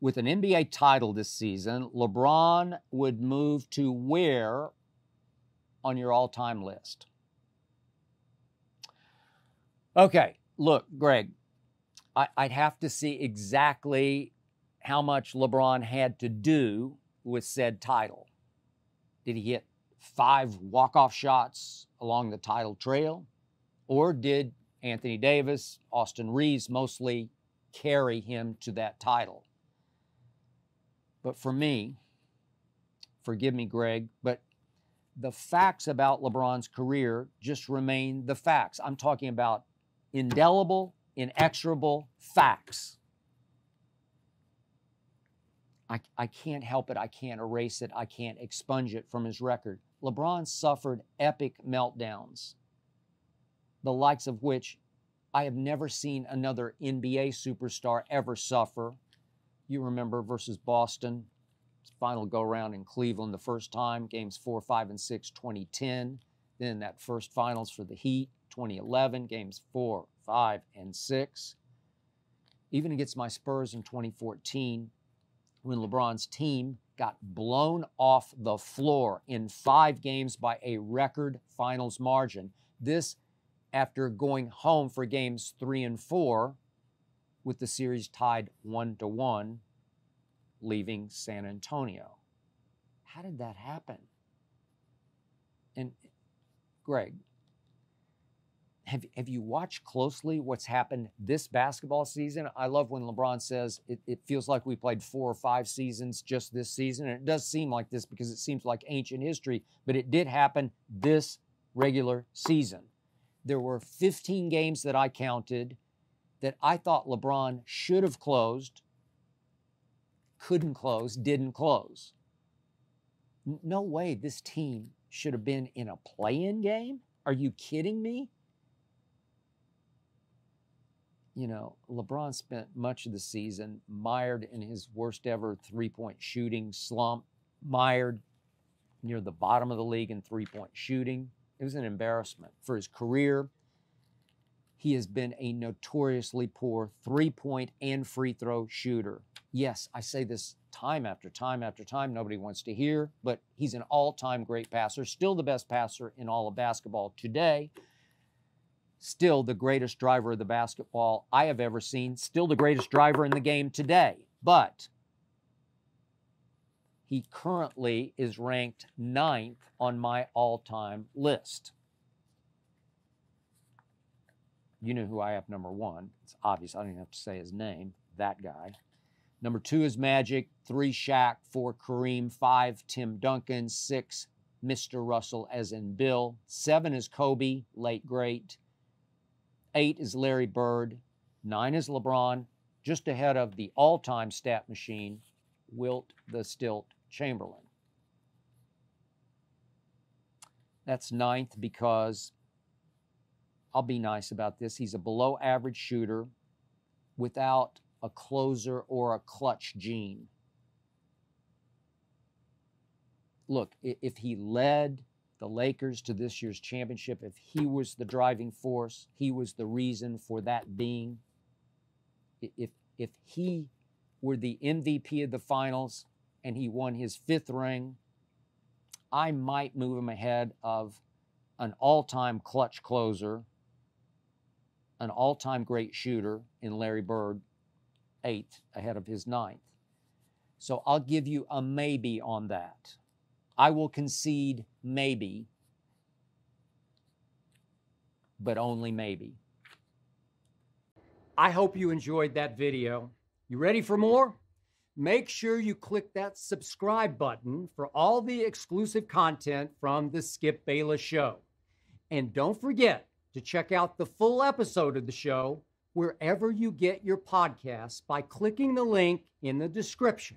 with an NBA title this season, LeBron would move to where on your all-time list? Okay, look, Greg, I'd have to see exactly how much LeBron had to do with said title. Did he hit 5 walk-off shots along the title trail? Or did Anthony Davis, Austin Reeves mostly carry him to that title? But for me, forgive me, Greg, but the facts about LeBron's career just remain the facts. I'm talking about indelible, inexorable facts. I can't help it. I can't erase it. I can't expunge it from his record. LeBron suffered epic meltdowns, the likes of which I have never seen another NBA superstar ever suffer. You remember versus Boston, final go-around in Cleveland the first time, games 4, 5, and 6, 2010. Then that first finals for the Heat, 2011, games 4, 5, and 6. Even against my Spurs in 2014, when LeBron's team got blown off the floor in 5 games by a record finals margin. This after going home for games 3 and 4 with the series tied 1-1, leaving San Antonio. How did that happen? And Greg, have you watched closely what's happened this basketball season? I love when LeBron says it feels like we played 4 or 5 seasons just this season. And it does seem like this because it seems like ancient history, but it did happen this regular season. There were 15 games that I counted that I thought LeBron should have closed, couldn't close, didn't close. No way this team should have been in a play-in game. Are you kidding me? You know, LeBron spent much of the season mired in his worst ever three-point shooting slump, mired near the bottom of the league in three-point shooting. It was an embarrassment. For his career, he has been a notoriously poor three-point and free throw shooter. Yes, I say this time after time after time. Nobody wants to hear, but he's an all-time great passer, still the best passer in all of basketball today. Still the greatest driver of the basketball I have ever seen. Still the greatest driver in the game today. But he currently is ranked 9th on my all-time list. You know who I have number 1. It's obvious. I don't even have to say his name. That guy. Number 2 is Magic. 3, Shaq. 4, Kareem. 5, Tim Duncan. 6, Mr. Russell, as in Bill. 7 is Kobe, late great. 8 is Larry Bird. 9 is LeBron, just ahead of the all-time stat machine, Wilt the Stilt Chamberlain. That's 9th because, I'll be nice about this, he's a below-average shooter without a closer or a clutch gene. Look, if he led the Lakers to this year's championship, if he was the driving force, he was the reason for that being, if he were the MVP of the finals and he won his 5th ring, I might move him ahead of an all-time clutch closer, an all-time great shooter in Larry Bird, 8th ahead of his 9th. So I'll give you a maybe on that. I will concede maybe, but only maybe. I hope you enjoyed that video. You ready for more? Make sure you click that subscribe button for all the exclusive content from the Skip Bayless Show. And don't forget to check out the full episode of the show wherever you get your podcasts by clicking the link in the description.